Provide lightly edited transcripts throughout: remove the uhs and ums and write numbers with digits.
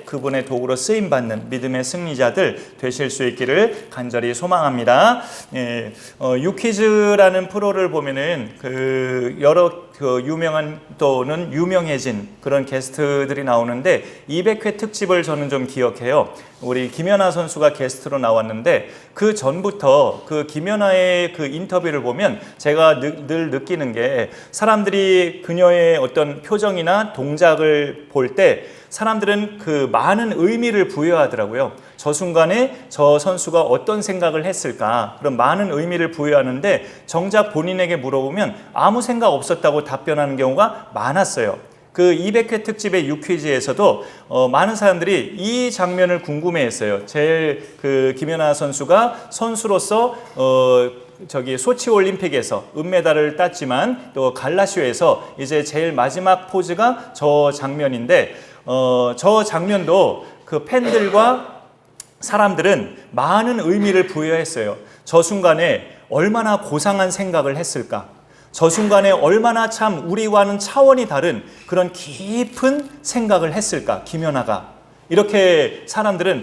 그분의 도구로 쓰임받는 믿음의 승리자들 되실 수 있기를 간절히 소망합니다. 유퀴즈라는 프로를 보면은 여러 유명한 또는 유명해진 그런 게스트들이 나오는데 200회 특집을 저는 좀 기억해요. 우리 김연아 선수가 게스트로 나왔는데 그 전부터 그 김연아의 그 인터뷰를 보면 제가 늘 느끼는 게 사람들이 그녀의 어떤 표정이나 동작을 볼 때 사람들은 그 많은 의미를 부여하더라고요. 저 순간에 저 선수가 어떤 생각을 했을까? 그런 많은 의미를 부여하는데 정작 본인에게 물어보면 아무 생각 없었다고 답변하는 경우가 많았어요. 그 200회 특집의 유퀴즈에서도 많은 사람들이 이 장면을 궁금해했어요. 제일 그 김연아 선수가 선수로서 소치 올림픽에서 은메달을 땄지만 또 갈라쇼에서 이제 제일 마지막 포즈가 저 장면인데 저 장면도 그 팬들과 사람들은 많은 의미를 부여했어요. 저 순간에 얼마나 고상한 생각을 했을까? 저 순간에 얼마나 참 우리와는 차원이 다른 그런 깊은 생각을 했을까? 김연아가. 이렇게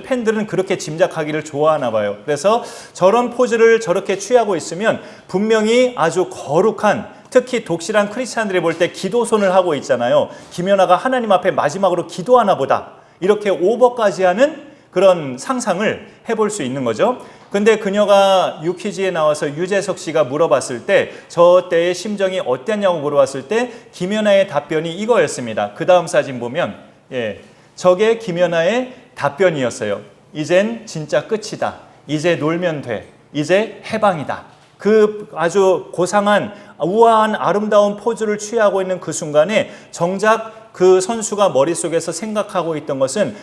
팬들은 그렇게 짐작하기를 좋아하나 봐요. 그래서 저런 포즈를 저렇게 취하고 있으면 분명히 아주 거룩한, 특히 독실한 크리스찬들이 볼 때 기도손을 하고 있잖아요. 김연아가 하나님 앞에 마지막으로 기도하나 보다. 이렇게 오버까지 하는 그런 상상을 해볼 수 있는 거죠. 근데 그녀가 유퀴즈에 나와서 유재석 씨가 물어봤을 때 저 때의 심정이 어땠냐고 물어봤을 때 김연아의 답변이 이거였습니다. 그 다음 사진 보면 저게 김연아의 답변이었어요. 이젠 진짜 끝이다. 이제 놀면 돼. 이제 해방이다. 그 아주 고상한 우아한 아름다운 포즈를 취하고 있는 그 순간에 정작 그 선수가 머릿속에서 생각하고 있던 것은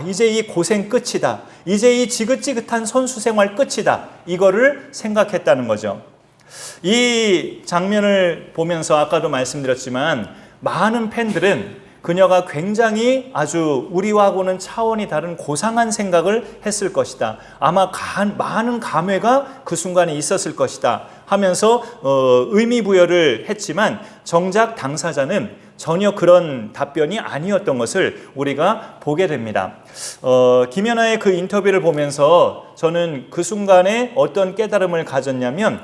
이제 이 고생 끝이다. 이제 이 지긋지긋한 선수 생활 끝이다. 이거를 생각했다는 거죠. 이 장면을 보면서 아까도 말씀드렸지만 많은 팬들은 그녀가 굉장히 아주 우리와고는 차원이 다른 고상한 생각을 했을 것이다. 아마 많은 감회가 그 순간에 있었을 것이다 하면서 의미 부여를 했지만 정작 당사자는 전혀 그런 답변이 아니었던 것을 우리가 보게 됩니다. 김연아의 그 인터뷰를 보면서 저는 그 순간에 어떤 깨달음을 가졌냐면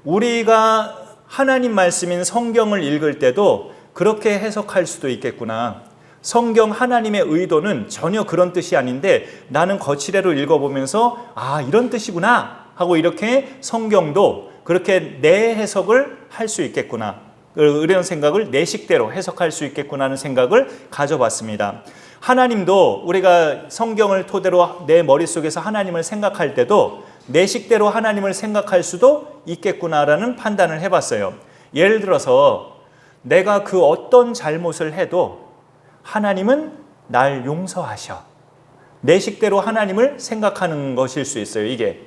우리가 하나님 말씀인 성경을 읽을 때도 그렇게 해석할 수도 있겠구나. 성경 하나님의 의도는 전혀 그런 뜻이 아닌데 나는 거치대로 읽어보면서 이런 뜻이구나 하고 이렇게 성경도 그렇게 내 해석을 할 수 있겠구나. 이런 생각을 내 식대로 해석할 수 있겠구나 하는 생각을 가져봤습니다. 하나님도 우리가 성경을 토대로 내 머릿속에서 하나님을 생각할 때도 내 식대로 하나님을 생각할 수도 있겠구나라는 판단을 해봤어요. 예를 들어서 내가 그 어떤 잘못을 해도 하나님은 날 용서하셔. 내 식대로 하나님을 생각하는 것일 수 있어요. 이게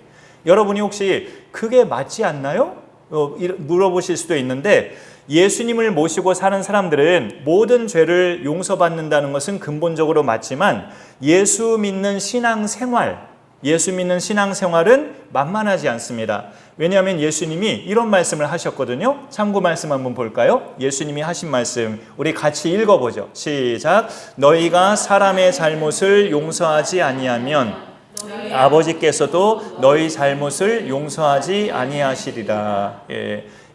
여러분이 혹시 그게 맞지 않나요? 물어보실 수도 있는데 예수님을 모시고 사는 사람들은 모든 죄를 용서받는다는 것은 근본적으로 맞지만 예수 믿는 신앙생활은 만만하지 않습니다. 왜냐하면 예수님이 이런 말씀을 하셨거든요. 참고 말씀 한번 볼까요? 예수님이 하신 말씀 우리 같이 읽어보죠. 시작. 너희가 사람의 잘못을 용서하지 아니하면 아버지께서도 너희 잘못을 용서하지 아니하시리라.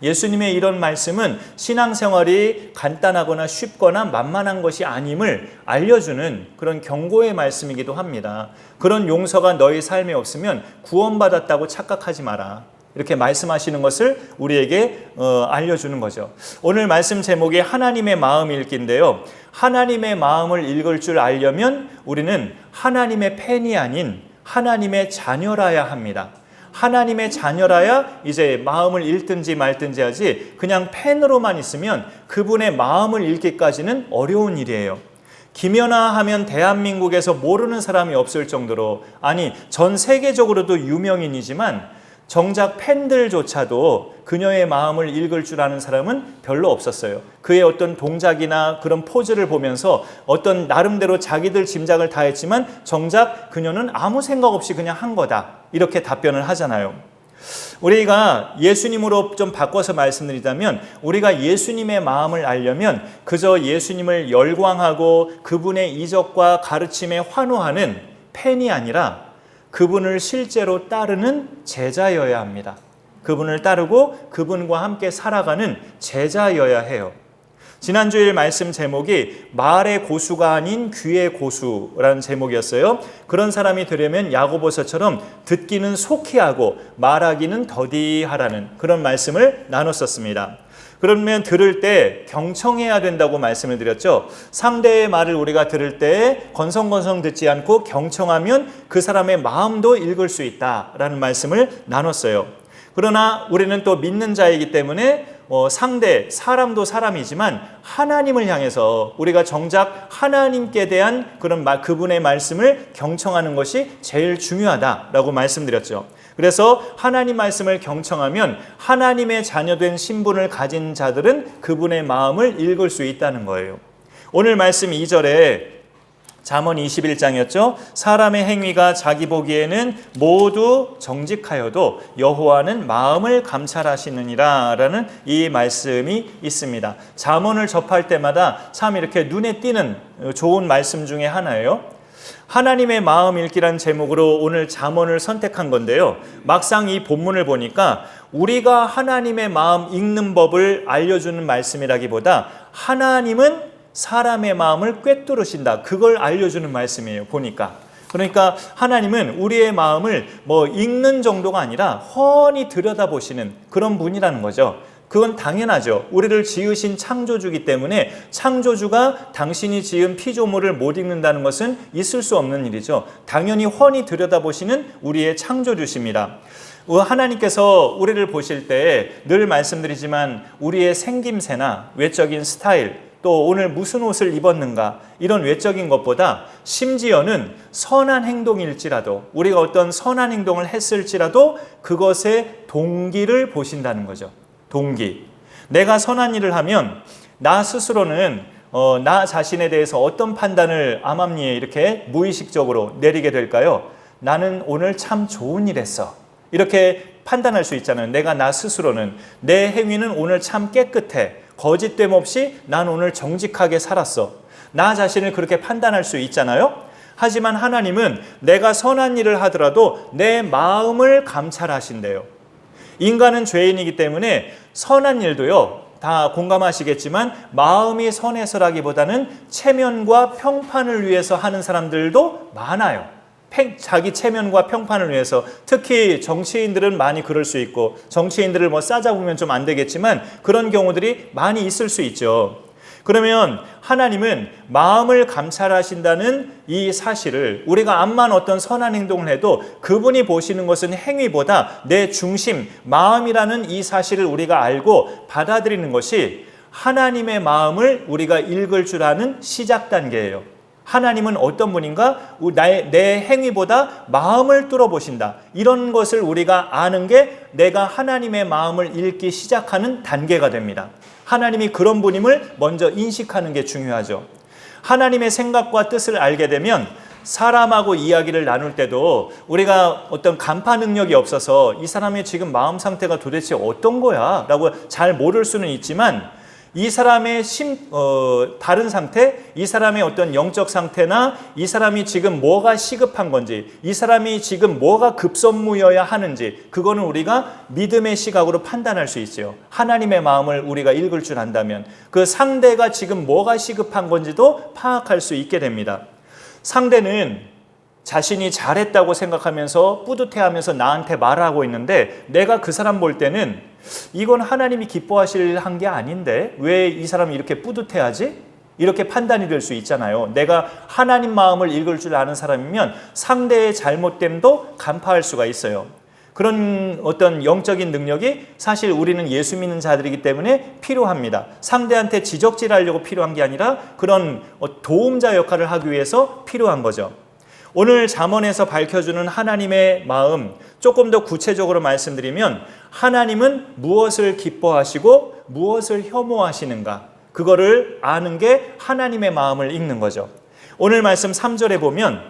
예수님의 이런 말씀은 신앙생활이 간단하거나 쉽거나 만만한 것이 아님을 알려주는 그런 경고의 말씀이기도 합니다. 그런 용서가 너희 삶에 없으면 구원받았다고 착각하지 마라. 이렇게 말씀하시는 것을 우리에게 알려주는 거죠. 오늘 말씀 제목이 하나님의 마음 읽기인데요. 하나님의 마음을 읽을 줄 알려면 우리는 하나님의 팬이 아닌 하나님의 자녀라야 합니다. 하나님의 자녀라야 이제 마음을 읽든지 말든지 하지 그냥 팬으로만 있으면 그분의 마음을 읽기까지는 어려운 일이에요. 김연아 하면 대한민국에서 모르는 사람이 없을 정도로 전 세계적으로도 유명인이지만 정작 팬들조차도 그녀의 마음을 읽을 줄 아는 사람은 별로 없었어요. 그의 어떤 동작이나 그런 포즈를 보면서 어떤 나름대로 자기들 짐작을 다 했지만 정작 그녀는 아무 생각 없이 그냥 한 거다. 이렇게 답변을 하잖아요. 우리가 예수님으로 좀 바꿔서 말씀드리자면 우리가 예수님의 마음을 알려면 그저 예수님을 열광하고 그분의 이적과 가르침에 환호하는 팬이 아니라 그분을 실제로 따르는 제자여야 합니다. 그분을 따르고 그분과 함께 살아가는 제자여야 해요. 지난주일 말씀 제목이 말의 고수가 아닌 귀의 고수라는 제목이었어요. 그런 사람이 되려면 야고보서처럼 듣기는 속히 하고 말하기는 더디하라는 그런 말씀을 나눴었습니다. 그러면 들을 때 경청해야 된다고 말씀을 드렸죠. 상대의 말을 우리가 들을 때 건성건성 듣지 않고 경청하면 그 사람의 마음도 읽을 수 있다라는 말씀을 나눴어요. 그러나 우리는 또 믿는 자이기 때문에 상대, 사람도 사람이지만 하나님을 향해서 우리가 정작 하나님께 대한 그분의 말씀을 경청하는 것이 제일 중요하다라고 말씀드렸죠. 그래서 하나님 말씀을 경청하면 하나님의 자녀된 신분을 가진 자들은 그분의 마음을 읽을 수 있다는 거예요. 오늘 말씀 2절에 잠언 21장이었죠. 사람의 행위가 자기 보기에는 모두 정직하여도 여호와는 마음을 감찰하시느니라 라는 이 말씀이 있습니다. 잠언을 접할 때마다 참 이렇게 눈에 띄는 좋은 말씀 중에 하나예요. 하나님의 마음 읽기란 제목으로 오늘 잠언을 선택한 건데요. 막상 이 본문을 보니까 우리가 하나님의 마음 읽는 법을 알려주는 말씀이라기보다 하나님은 사람의 마음을 꿰뚫으신다. 그걸 알려주는 말씀이에요. 보니까. 그러니까 하나님은 우리의 마음을 읽는 정도가 아니라 훤히 들여다보시는 그런 분이라는 거죠. 그건 당연하죠. 우리를 지으신 창조주기 때문에 창조주가 당신이 지은 피조물을 못 읽는다는 것은 있을 수 없는 일이죠. 당연히 훤히 들여다보시는 우리의 창조주십니다. 하나님께서 우리를 보실 때 늘 말씀드리지만 우리의 생김새나 외적인 스타일 또 오늘 무슨 옷을 입었는가 이런 외적인 것보다 심지어는 선한 행동일지라도 우리가 어떤 선한 행동을 했을지라도 그것의 동기를 보신다는 거죠. 동기. 내가 선한 일을 하면 나 스스로는 나 자신에 대해서 어떤 판단을 암암리에 이렇게 무의식적으로 내리게 될까요? 나는 오늘 참 좋은 일 했어. 이렇게 판단할 수 있잖아요. 내가 나 스스로는 내 행위는 오늘 참 깨끗해. 거짓됨 없이 난 오늘 정직하게 살았어. 나 자신을 그렇게 판단할 수 있잖아요. 하지만 하나님은 내가 선한 일을 하더라도 내 마음을 감찰하신대요. 인간은 죄인이기 때문에 선한 일도요, 다 공감하시겠지만 마음이 선해서라기보다는 체면과 평판을 위해서 하는 사람들도 많아요. 자기 체면과 평판을 위해서. 특히 정치인들은 많이 그럴 수 있고 정치인들을 싸잡으면 좀 안 되겠지만 그런 경우들이 많이 있을 수 있죠. 그러면 하나님은 마음을 감찰하신다는 이 사실을 우리가 암만 어떤 선한 행동을 해도 그분이 보시는 것은 행위보다 내 중심, 마음이라는 이 사실을 우리가 알고 받아들이는 것이 하나님의 마음을 우리가 읽을 줄 아는 시작 단계예요. 하나님은 어떤 분인가? 내 행위보다 마음을 뚫어보신다. 이런 것을 우리가 아는 게 내가 하나님의 마음을 읽기 시작하는 단계가 됩니다. 하나님이 그런 분임을 먼저 인식하는 게 중요하죠. 하나님의 생각과 뜻을 알게 되면 사람하고 이야기를 나눌 때도 우리가 어떤 간파 능력이 없어서 이 사람의 지금 마음 상태가 도대체 어떤 거야? 라고 잘 모를 수는 있지만 이 사람의 다른 상태, 이 사람의 어떤 영적 상태나 이 사람이 지금 뭐가 시급한 건지, 이 사람이 지금 뭐가 급선무여야 하는지, 그거는 우리가 믿음의 시각으로 판단할 수 있어요. 하나님의 마음을 우리가 읽을 줄 안다면 그 상대가 지금 뭐가 시급한 건지도 파악할 수 있게 됩니다. 상대는 자신이 잘했다고 생각하면서 뿌듯해하면서 나한테 말하고 있는데 내가 그 사람 볼 때는 이건 하나님이 기뻐하실 한 게 아닌데 왜 이 사람이 이렇게 뿌듯해하지? 이렇게 판단이 될 수 있잖아요. 내가 하나님 마음을 읽을 줄 아는 사람이면 상대의 잘못됨도 간파할 수가 있어요. 그런 어떤 영적인 능력이 사실 우리는 예수 믿는 자들이기 때문에 필요합니다. 상대한테 지적질하려고 필요한 게 아니라 그런 도움자 역할을 하기 위해서 필요한 거죠. 오늘 잠언에서 밝혀주는 하나님의 마음 조금 더 구체적으로 말씀드리면 하나님은 무엇을 기뻐하시고 무엇을 혐오하시는가 그거를 아는 게 하나님의 마음을 읽는 거죠. 오늘 말씀 3절에 보면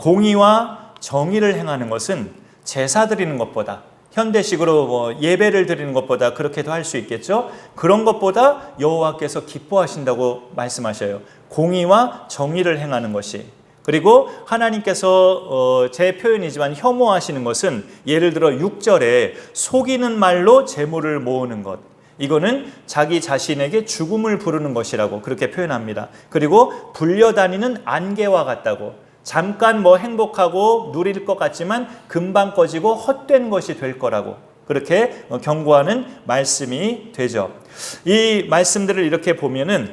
공의와 정의를 행하는 것은 제사 드리는 것보다 현대식으로 뭐 예배를 드리는 것보다 그렇게도 할 수 있겠죠. 그런 것보다 여호와께서 기뻐하신다고 말씀하셔요. 공의와 정의를 행하는 것이. 그리고 하나님께서 제 표현이지만 혐오하시는 것은 예를 들어 6절에 속이는 말로 재물을 모으는 것. 이거는 자기 자신에게 죽음을 부르는 것이라고 그렇게 표현합니다. 그리고 불려다니는 안개와 같다고. 잠깐 뭐 행복하고 누릴 것 같지만 금방 꺼지고 헛된 것이 될 거라고 그렇게 경고하는 말씀이 되죠. 이 말씀들을 이렇게 보면은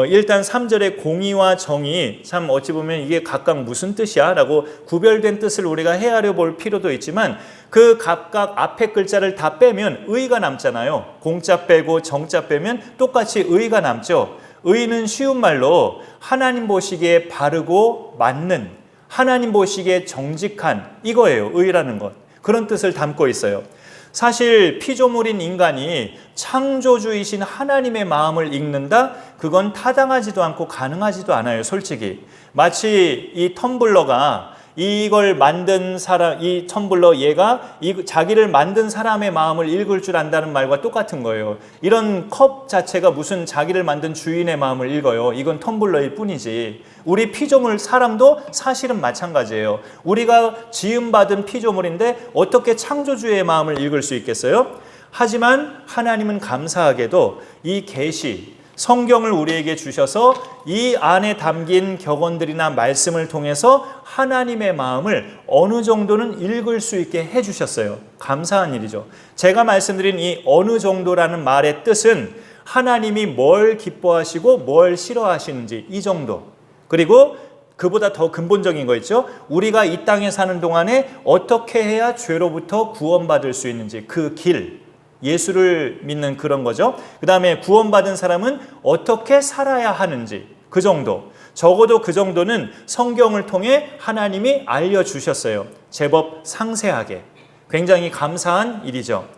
일단 3절의 공의와 정의, 참 어찌 보면 이게 각각 무슨 뜻이야? 라고 구별된 뜻을 우리가 헤아려 볼 필요도 있지만 그 각각 앞에 글자를 다 빼면 의가 남잖아요. 공자 빼고 정자 빼면 똑같이 의가 남죠. 의는 쉬운 말로 하나님 보시기에 바르고 맞는, 하나님 보시기에 정직한, 이거예요. 의라는 것. 그런 뜻을 담고 있어요. 사실 피조물인 인간이 창조주이신 하나님의 마음을 읽는다? 그건 타당하지도 않고 가능하지도 않아요. 솔직히. 마치 이 텀블러가 이걸 만든 사람, 이 텀블러 얘가 자기를 만든 사람의 마음을 읽을 줄 안다는 말과 똑같은 거예요. 이런 컵 자체가 무슨 자기를 만든 주인의 마음을 읽어요. 이건 텀블러일 뿐이지. 우리 피조물 사람도 사실은 마찬가지예요. 우리가 지음받은 피조물인데 어떻게 창조주의 마음을 읽을 수 있겠어요? 하지만 하나님은 감사하게도 이 계시, 성경을 우리에게 주셔서 이 안에 담긴 격언들이나 말씀을 통해서 하나님의 마음을 어느 정도는 읽을 수 있게 해주셨어요. 감사한 일이죠. 제가 말씀드린 이 어느 정도라는 말의 뜻은 하나님이 뭘 기뻐하시고 뭘 싫어하시는지 이 정도. 그리고 그보다 더 근본적인 거 있죠. 우리가 이 땅에 사는 동안에 어떻게 해야 죄로부터 구원받을 수 있는지 그 길. 예수를 믿는 그런 거죠. 그 다음에 구원받은 사람은 어떻게 살아야 하는지 그 정도. 적어도 그 정도는 성경을 통해 하나님이 알려주셨어요. 제법 상세하게. 굉장히 감사한 일이죠.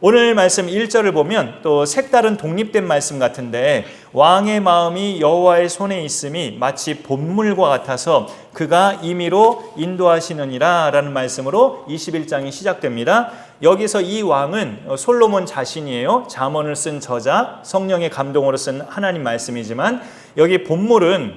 오늘 말씀 1절을 보면 또 색다른 독립된 말씀 같은데 왕의 마음이 여호와의 손에 있음이 마치 봇물과 같아서 그가 임의로 인도하시느니라 라는 말씀으로 21장이 시작됩니다. 여기서 이 왕은 솔로몬 자신이에요. 잠언을 쓴 저자, 성령의 감동으로 쓴 하나님 말씀이지만 여기 봇물은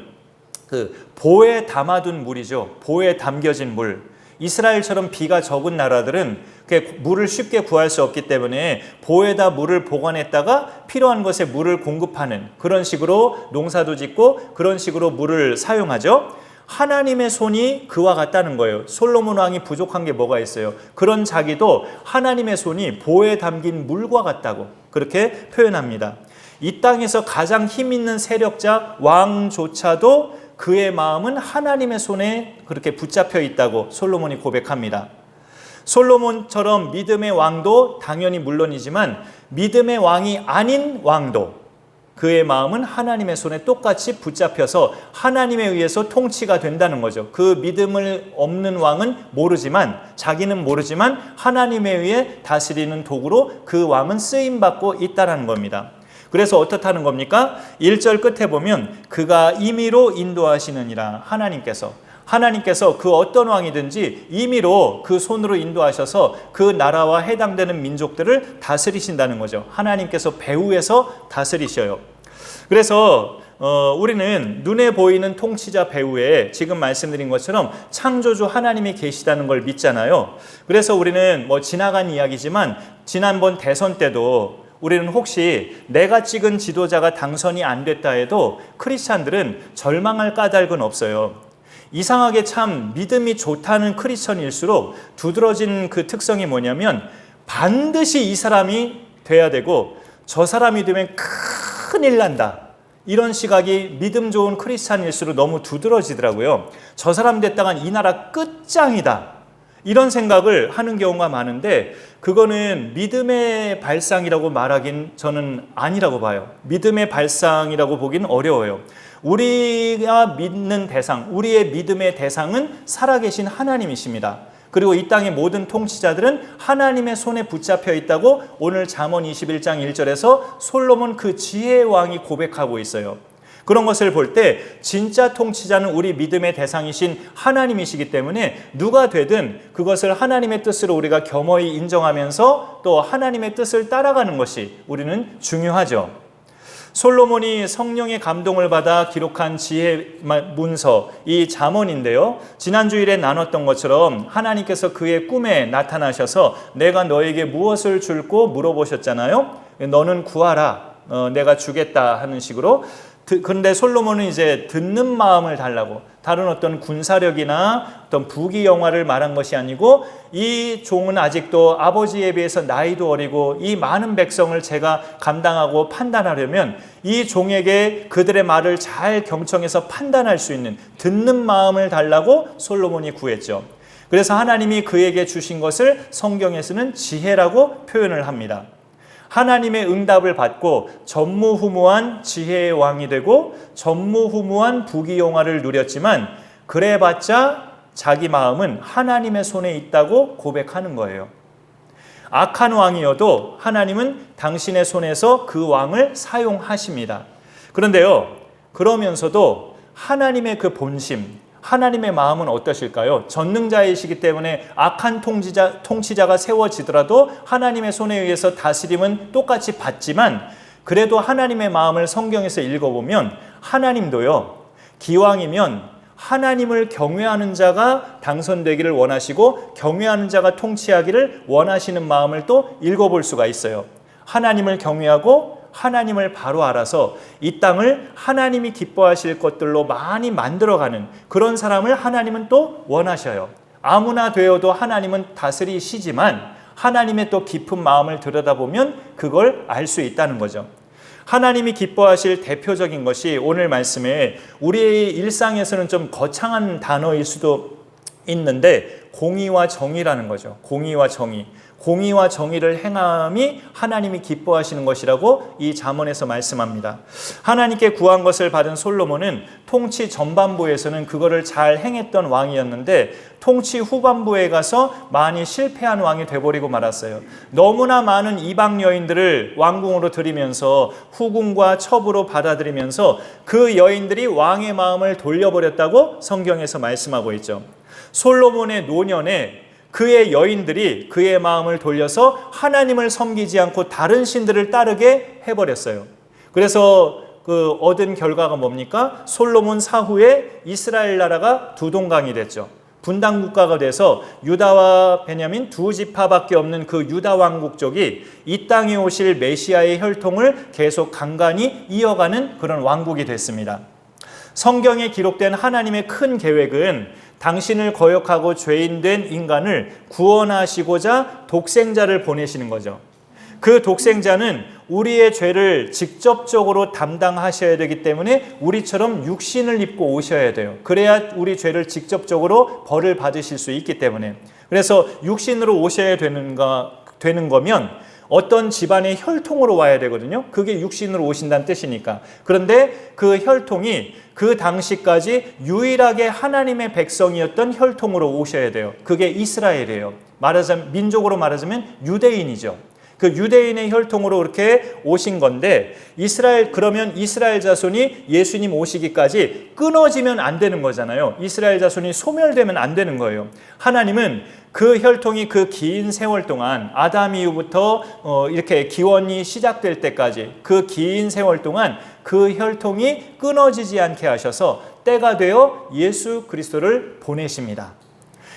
그 보에 담아둔 물이죠. 보에 담겨진 물. 이스라엘처럼 비가 적은 나라들은 물을 쉽게 구할 수 없기 때문에 보에다 물을 보관했다가 필요한 것에 물을 공급하는 그런 식으로 농사도 짓고 그런 식으로 물을 사용하죠. 하나님의 손이 그와 같다는 거예요. 솔로몬 왕이 부족한 게 뭐가 있어요? 그런 자기도 하나님의 손이 보에 담긴 물과 같다고 그렇게 표현합니다. 이 땅에서 가장 힘 있는 세력자 왕조차도 그의 마음은 하나님의 손에 그렇게 붙잡혀 있다고 솔로몬이 고백합니다. 솔로몬처럼 믿음의 왕도 당연히 물론이지만 믿음의 왕이 아닌 왕도 그의 마음은 하나님의 손에 똑같이 붙잡혀서 하나님에 의해서 통치가 된다는 거죠. 그 믿음을 없는 왕은 모르지만 자기는 모르지만 하나님에 의해 다스리는 도구로 그 왕은 쓰임받고 있다는 겁니다. 그래서 어떻다는 겁니까? 1절 끝에 보면 그가 임의로 인도하시느니라. 하나님께서 그 어떤 왕이든지 임의로 그 손으로 인도하셔서 그 나라와 해당되는 민족들을 다스리신다는 거죠. 하나님께서 배후에서 다스리셔요. 그래서 우리는 눈에 보이는 통치자 배후에 지금 말씀드린 것처럼 창조주 하나님이 계시다는 걸 믿잖아요. 그래서 우리는 뭐 지나간 이야기지만 지난번 대선 때도 우리는 혹시 내가 찍은 지도자가 당선이 안 됐다 해도 크리스찬들은 절망할 까닭은 없어요. 이상하게 참 믿음이 좋다는 크리스천일수록 두드러진 그 특성이 뭐냐면 반드시 이 사람이 돼야 되고 저 사람이 되면 큰일 난다. 이런 시각이 믿음 좋은 크리스찬일수록 너무 두드러지더라고요. 저 사람 됐다간 이 나라 끝장이다. 이런 생각을 하는 경우가 많은데 그거는 믿음의 발상이라고 말하긴 저는 아니라고 봐요. 믿음의 발상이라고 보기는 어려워요. 우리가 믿는 대상, 우리의 믿음의 대상은 살아계신 하나님이십니다. 그리고 이 땅의 모든 통치자들은 하나님의 손에 붙잡혀 있다고 오늘 잠언 21장 1절에서 솔로몬 그 지혜의 왕이 고백하고 있어요. 그런 것을 볼 때 진짜 통치자는 우리 믿음의 대상이신 하나님이시기 때문에 누가 되든 그것을 하나님의 뜻으로 우리가 겸허히 인정하면서 또 하나님의 뜻을 따라가는 것이 우리는 중요하죠. 솔로몬이 성령의 감동을 받아 기록한 지혜 문서, 이 잠언인데요. 지난 주일에 나눴던 것처럼 하나님께서 그의 꿈에 나타나셔서 내가 너에게 무엇을 줄고 물어보셨잖아요. 너는 구하라, 내가 주겠다 하는 식으로. 그런데 솔로몬은 이제 듣는 마음을 달라고, 다른 어떤 군사력이나 어떤 부귀 영화를 말한 것이 아니고 이 종은 아직도 아버지에 비해서 나이도 어리고 이 많은 백성을 제가 감당하고 판단하려면 이 종에게 그들의 말을 잘 경청해서 판단할 수 있는 듣는 마음을 달라고 솔로몬이 구했죠. 그래서 하나님이 그에게 주신 것을 성경에서는 지혜라고 표현을 합니다. 하나님의 응답을 받고 전무후무한 지혜의 왕이 되고 전무후무한 부귀영화를 누렸지만 그래봤자 자기 마음은 하나님의 손에 있다고 고백하는 거예요. 악한 왕이어도 하나님은 당신의 손에서 그 왕을 사용하십니다. 그런데요, 그러면서도 하나님의 그 본심, 하나님의 마음은 어떠실까요? 전능자이시기 때문에 악한 통치자가 세워지더라도 하나님의 손에 의해서 다스림은 똑같이 받지만 그래도 하나님의 마음을 성경에서 읽어보면 하나님도요, 기왕이면 하나님을 경외하는 자가 당선되기를 원하시고 경외하는 자가 통치하기를 원하시는 마음을 또 읽어볼 수가 있어요. 하나님을 경외하고 하나님을 바로 알아서 이 땅을 하나님이 기뻐하실 것들로 많이 만들어가는 그런 사람을 하나님은 또 원하셔요. 아무나 되어도 하나님은 다스리시지만 하나님의 또 깊은 마음을 들여다보면 그걸 알 수 있다는 거죠. 하나님이 기뻐하실 대표적인 것이 오늘 말씀에 우리의 일상에서는 좀 거창한 단어일 수도 있는데 공의와 정의라는 거죠. 공의와 정의. 공의와 정의를 행함이 하나님이 기뻐하시는 것이라고 이 잠언에서 말씀합니다. 하나님께 구한 것을 받은 솔로몬은 통치 전반부에서는 그거를 잘 행했던 왕이었는데 통치 후반부에 가서 많이 실패한 왕이 돼버리고 말았어요. 너무나 많은 이방 여인들을 왕궁으로 들이면서 후궁과 첩으로 받아들이면서 그 여인들이 왕의 마음을 돌려버렸다고 성경에서 말씀하고 있죠. 솔로몬의 노년에 그의 여인들이 그의 마음을 돌려서 하나님을 섬기지 않고 다른 신들을 따르게 해버렸어요. 그래서 그 얻은 결과가 뭡니까? 솔로몬 사후에 이스라엘 나라가 두 동강이 됐죠. 분단 국가가 돼서 유다와 베냐민 두 지파밖에 없는 그 유다 왕국족이 이 땅에 오실 메시아의 혈통을 계속 간간히 이어가는 그런 왕국이 됐습니다. 성경에 기록된 하나님의 큰 계획은 당신을 거역하고 죄인된 인간을 구원하시고자 독생자를 보내시는 거죠. 그 독생자는 우리의 죄를 직접적으로 담당하셔야 되기 때문에 우리처럼 육신을 입고 오셔야 돼요. 그래야 우리 죄를 직접적으로 벌을 받으실 수 있기 때문에. 그래서 육신으로 오셔야 되는 거면 어떤 집안의 혈통으로 와야 되거든요. 그게 육신으로 오신다는 뜻이니까. 그런데 그 혈통이 그 당시까지 유일하게 하나님의 백성이었던 혈통으로 오셔야 돼요. 그게 이스라엘이에요. 민족으로 말하자면 유대인이죠. 그 유대인의 혈통으로 그렇게 오신 건데 그러면 이스라엘 자손이 예수님 오시기까지 끊어지면 안 되는 거잖아요. 이스라엘 자손이 소멸되면 안 되는 거예요. 하나님은 그 혈통이 그 긴 세월 동안 아담 이후부터 이렇게 기원이 시작될 때까지 그 긴 세월 동안 그 혈통이 끊어지지 않게 하셔서 때가 되어 예수 그리스도를 보내십니다.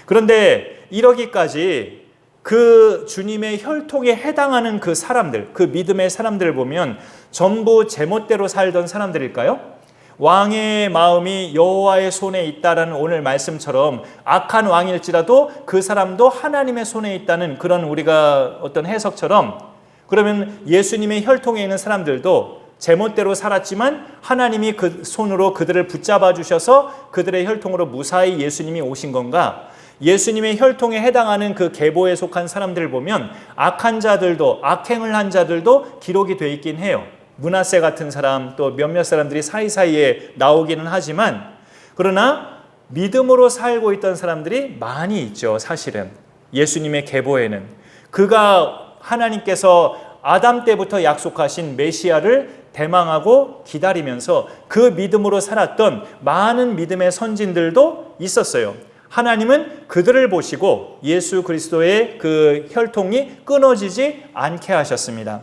그런데 이러기까지 그 주님의 혈통에 해당하는 그 사람들, 그 믿음의 사람들을 보면 전부 제멋대로 살던 사람들일까요? 왕의 마음이 여호와의 손에 있다라는 오늘 말씀처럼 악한 왕일지라도 그 사람도 하나님의 손에 있다는 그런 우리가 어떤 해석처럼 그러면 예수님의 혈통에 있는 사람들도 제멋대로 살았지만 하나님이 그 손으로 그들을 붙잡아 주셔서 그들의 혈통으로 무사히 예수님이 오신 건가? 예수님의 혈통에 해당하는 그 계보에 속한 사람들을 보면 악한 자들도 악행을 한 자들도 기록이 돼 있긴 해요. 므낫세 같은 사람 또 몇몇 사람들이 사이사이에 나오기는 하지만 그러나 믿음으로 살고 있던 사람들이 많이 있죠. 사실은 예수님의 계보에는 그가 하나님께서 아담 때부터 약속하신 메시아를 대망하고 기다리면서 그 믿음으로 살았던 많은 믿음의 선진들도 있었어요. 하나님은 그들을 보시고 예수 그리스도의 그 혈통이 끊어지지 않게 하셨습니다.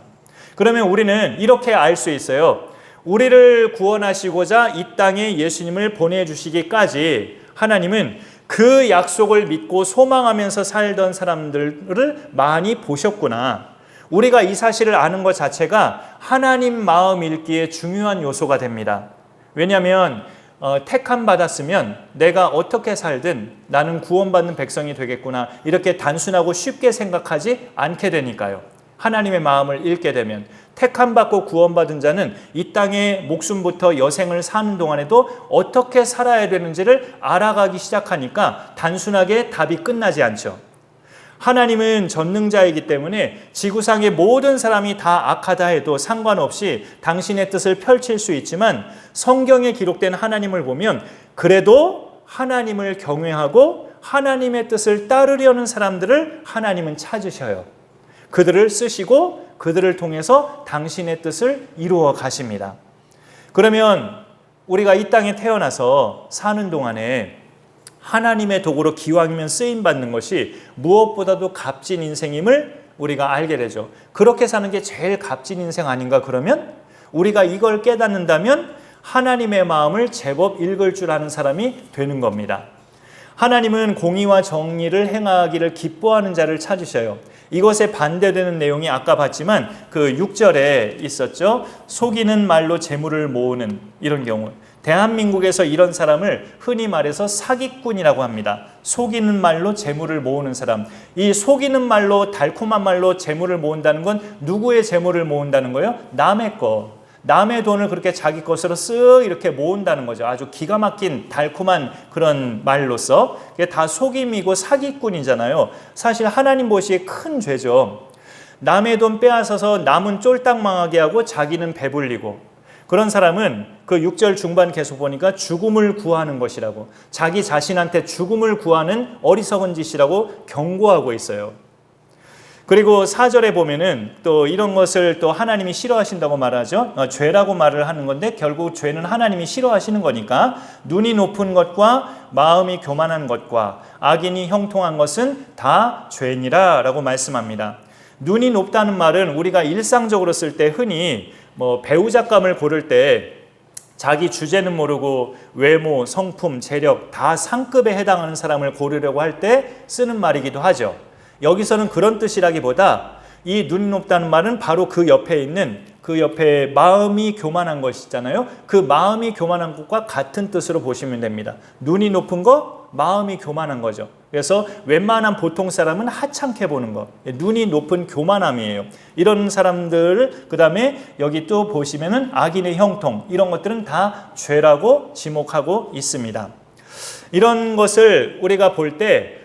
그러면 우리는 이렇게 알 수 있어요. 우리를 구원하시고자 이 땅에 예수님을 보내주시기까지 하나님은 그 약속을 믿고 소망하면서 살던 사람들을 많이 보셨구나. 우리가 이 사실을 아는 것 자체가 하나님 마음 읽기에 중요한 요소가 됩니다. 왜냐하면 택함 받았으면 내가 어떻게 살든 나는 구원받는 백성이 되겠구나, 이렇게 단순하고 쉽게 생각하지 않게 되니까요. 하나님의 마음을 읽게 되면 택함 받고 구원받은 자는 이 땅에 목숨부터 여생을 사는 동안에도 어떻게 살아야 되는지를 알아가기 시작하니까 단순하게 답이 끝나지 않죠. 하나님은 전능자이기 때문에 지구상의 모든 사람이 다 악하다 해도 상관없이 당신의 뜻을 펼칠 수 있지만, 성경에 기록된 하나님을 보면 그래도 하나님을 경외하고 하나님의 뜻을 따르려는 사람들을 하나님은 찾으셔요. 그들을 쓰시고 그들을 통해서 당신의 뜻을 이루어 가십니다. 그러면 우리가 이 땅에 태어나서 사는 동안에 하나님의 도구로 기왕이면 쓰임받는 것이 무엇보다도 값진 인생임을 우리가 알게 되죠. 그렇게 사는 게 제일 값진 인생 아닌가? 그러면 우리가 이걸 깨닫는다면 하나님의 마음을 제법 읽을 줄 아는 사람이 되는 겁니다. 하나님은 공의와 정의를 행하기를 기뻐하는 자를 찾으셔요. 이것에 반대되는 내용이 아까 봤지만 그 6절에 있었죠. 속이는 말로 재물을 모으는 이런 경우. 대한민국에서 이런 사람을 흔히 말해서 사기꾼이라고 합니다. 속이는 말로 재물을 모으는 사람. 이 속이는 말로, 달콤한 말로 재물을 모은다는 건 누구의 재물을 모은다는 거예요? 남의 거. 남의 돈을 그렇게 자기 것으로 쓱 이렇게 모은다는 거죠. 아주 기가 막힌 달콤한 그런 말로서. 그게 다 속임이고 사기꾼이잖아요. 사실 하나님 보시기에 큰 죄죠. 남의 돈 빼앗아서 남은 쫄딱 망하게 하고 자기는 배불리고, 그런 사람은 그 6절 중반 계속 보니까 죽음을 구하는 것이라고, 자기 자신한테 죽음을 구하는 어리석은 짓이라고 경고하고 있어요. 그리고 4절에 보면은 또 이런 것을 또 하나님이 싫어하신다고 말하죠. 죄라고 말을 하는 건데 결국 죄는 하나님이 싫어하시는 거니까, 눈이 높은 것과 마음이 교만한 것과 악인이 형통한 것은 다 죄니라 라고 말씀합니다. 눈이 높다는 말은 우리가 일상적으로 쓸 때 흔히 배우자감을 고를 때 자기 주제는 모르고 외모, 성품, 재력 다 상급에 해당하는 사람을 고르려고 할 때 쓰는 말이기도 하죠. 여기서는 그런 뜻이라기보다 이 눈이 높다는 말은 바로 그 옆에 있는, 그 옆에 마음이 교만한 것이잖아요. 그 마음이 교만한 것과 같은 뜻으로 보시면 됩니다. 눈이 높은 거, 마음이 교만한 거죠. 그래서 웬만한 보통 사람은 하찮게 보는 거, 눈이 높은 교만함이에요. 이런 사람들, 그 다음에 여기 또 보시면은 악인의 형통, 이런 것들은 다 죄라고 지목하고 있습니다. 이런 것을 우리가 볼 때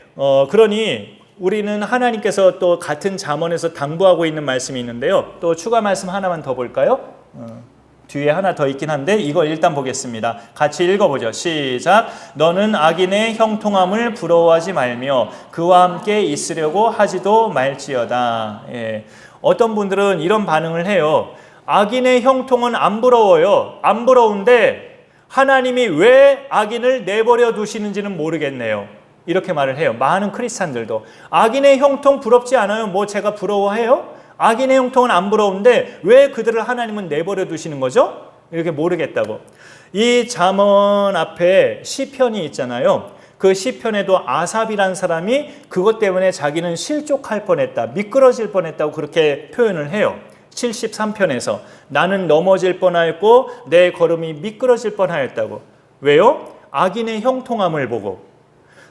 그러니 우리는 하나님께서 또 같은 잠언에서 당부하고 있는 말씀이 있는데요. 또 추가 말씀 하나만 더 볼까요? 뒤에 하나 더 있긴 한데 이거 일단 보겠습니다. 같이 읽어보죠. 시작. 너는 악인의 형통함을 부러워하지 말며 그와 함께 있으려고 하지도 말지어다. 예. 어떤 분들은 이런 반응을 해요. 악인의 형통은 안 부러워요. 안 부러운데 하나님이 왜 악인을 내버려 두시는지는 모르겠네요. 이렇게 말을 해요. 많은 크리스찬들도. 악인의 형통 부럽지 않아요? 제가 부러워해요? 악인의 형통은 안 부러운데 왜 그들을 하나님은 내버려 두시는 거죠? 이렇게 모르겠다고. 이 잠언 앞에 시편이 있잖아요. 그 시편에도 아삽이란 사람이 그것 때문에 자기는 실족할 뻔했다, 미끄러질 뻔했다고 그렇게 표현을 해요. 73편에서 나는 넘어질 뻔하였고 내 걸음이 미끄러질 뻔하였다고. 왜요? 악인의 형통함을 보고.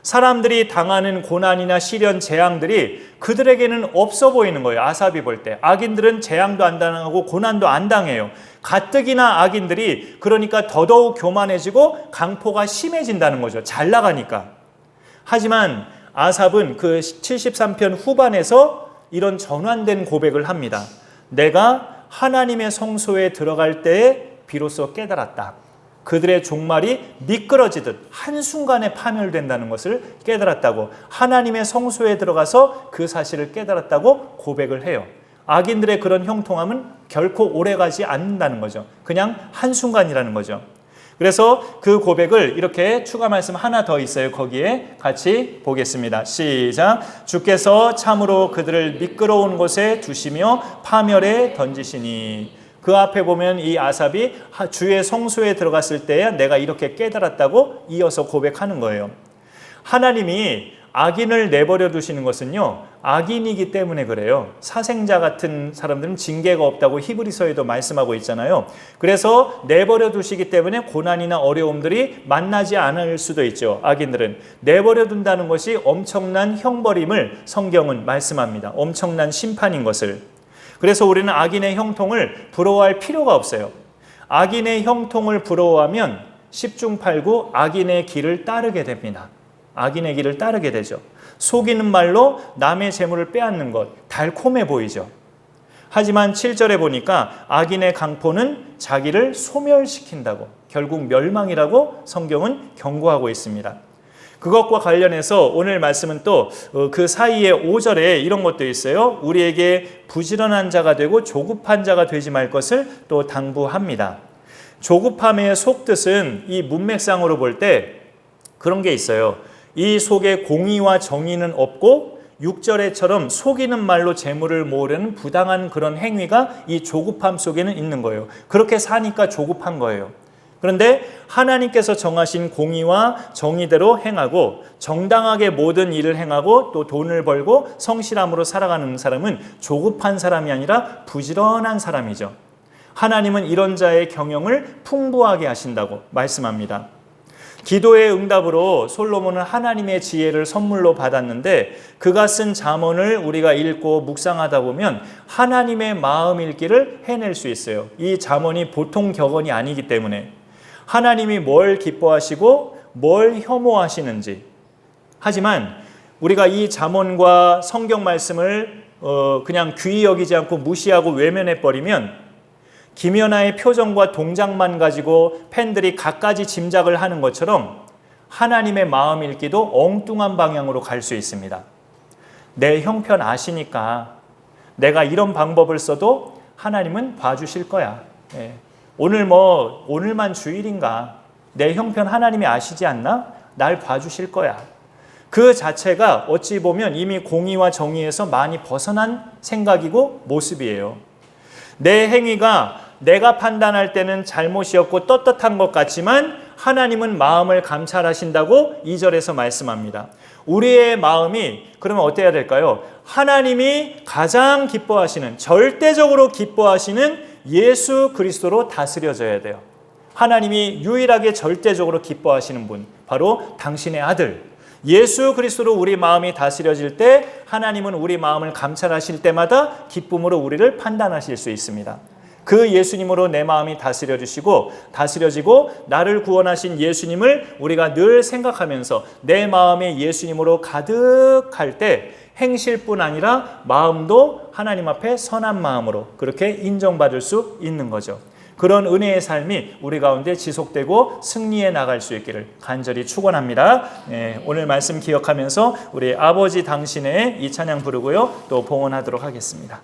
사람들이 당하는 고난이나 시련, 재앙들이 그들에게는 없어 보이는 거예요. 아삽이 볼 때. 악인들은 재앙도 안 당하고 고난도 안 당해요. 가뜩이나 악인들이 그러니까 더더욱 교만해지고 강포가 심해진다는 거죠. 잘 나가니까. 하지만 아삽은 그 73편 후반에서 이런 전환된 고백을 합니다. 내가 하나님의 성소에 들어갈 때에 비로소 깨달았다. 그들의 종말이 미끄러지듯 한순간에 파멸된다는 것을 깨달았다고, 하나님의 성소에 들어가서 그 사실을 깨달았다고 고백을 해요. 악인들의 그런 형통함은 결코 오래가지 않는다는 거죠. 그냥 한순간이라는 거죠. 그래서 그 고백을 이렇게 추가 말씀 하나 더 있어요. 거기에 같이 보겠습니다. 시작. 주께서 참으로 그들을 미끄러운 곳에 두시며 파멸에 던지시니. 그 앞에 보면 이 아삽이 주의 성소에 들어갔을 때 내가 이렇게 깨달았다고 이어서 고백하는 거예요. 하나님이 악인을 내버려 두시는 것은요, 악인이기 때문에 그래요. 사생자 같은 사람들은 징계가 없다고 히브리서에도 말씀하고 있잖아요. 그래서 내버려 두시기 때문에 고난이나 어려움들이 만나지 않을 수도 있죠. 악인들은 내버려 둔다는 것이 엄청난 형벌임을 성경은 말씀합니다. 엄청난 심판인 것을. 그래서 우리는 악인의 형통을 부러워할 필요가 없어요. 악인의 형통을 부러워하면 10중 8구 악인의 길을 따르게 됩니다. 악인의 길을 따르게 되죠. 속이는 말로 남의 재물을 빼앗는 것, 달콤해 보이죠. 하지만 7절에 보니까 악인의 강포는 자기를 소멸시킨다고, 결국 멸망이라고 성경은 경고하고 있습니다. 그것과 관련해서 오늘 말씀은 또 그 사이에 5절에 이런 것도 있어요. 우리에게 부지런한 자가 되고 조급한 자가 되지 말 것을 또 당부합니다. 조급함의 속뜻은 이 문맥상으로 볼 때 그런 게 있어요. 이 속에 공의와 정의는 없고 6절에처럼 속이는 말로 재물을 모으려는 부당한 그런 행위가 이 조급함 속에는 있는 거예요. 그렇게 사니까 조급한 거예요. 그런데 하나님께서 정하신 공의와 정의대로 행하고 정당하게 모든 일을 행하고 또 돈을 벌고 성실함으로 살아가는 사람은 조급한 사람이 아니라 부지런한 사람이죠. 하나님은 이런 자의 경영을 풍부하게 하신다고 말씀합니다. 기도의 응답으로 솔로몬은 하나님의 지혜를 선물로 받았는데 그가 쓴 잠언을 우리가 읽고 묵상하다 보면 하나님의 마음 읽기를 해낼 수 있어요. 이 잠언이 보통 격언이 아니기 때문에 하나님이 뭘 기뻐하시고 뭘 혐오하시는지. 하지만 우리가 이 잠언과 성경 말씀을 그냥 귀히 여기지 않고 무시하고 외면해버리면 김연아의 표정과 동작만 가지고 팬들이 갖가지 짐작을 하는 것처럼 하나님의 마음 읽기도 엉뚱한 방향으로 갈 수 있습니다. 내 형편 아시니까 내가 이런 방법을 써도 하나님은 봐주실 거야. 오늘만 주일인가? 내 형편 하나님이 아시지 않나? 날 봐주실 거야. 그 자체가 어찌 보면 이미 공의와 정의에서 많이 벗어난 생각이고 모습이에요. 내 행위가 내가 판단할 때는 잘못이었고 떳떳한 것 같지만 하나님은 마음을 감찰하신다고 2절에서 말씀합니다. 우리의 마음이 그러면 어때야 될까요? 하나님이 가장 기뻐하시는, 절대적으로 기뻐하시는 예수 그리스도로 다스려져야 돼요. 하나님이 유일하게 절대적으로 기뻐하시는 분, 바로 당신의 아들 예수 그리스도로 우리 마음이 다스려질 때 하나님은 우리 마음을 감찰하실 때마다 기쁨으로 우리를 판단하실 수 있습니다. 그 예수님으로 내 마음이 다스려지고 나를 구원하신 예수님을 우리가 늘 생각하면서 내 마음이 예수님으로 가득할 때 행실뿐 아니라 마음도 하나님 앞에 선한 마음으로 그렇게 인정받을 수 있는 거죠. 그런 은혜의 삶이 우리 가운데 지속되고 승리해 나갈 수 있기를 간절히 축원합니다. 오늘 말씀 기억하면서 우리 아버지 당신의 이 찬양 부르고요. 또 봉헌하도록 하겠습니다.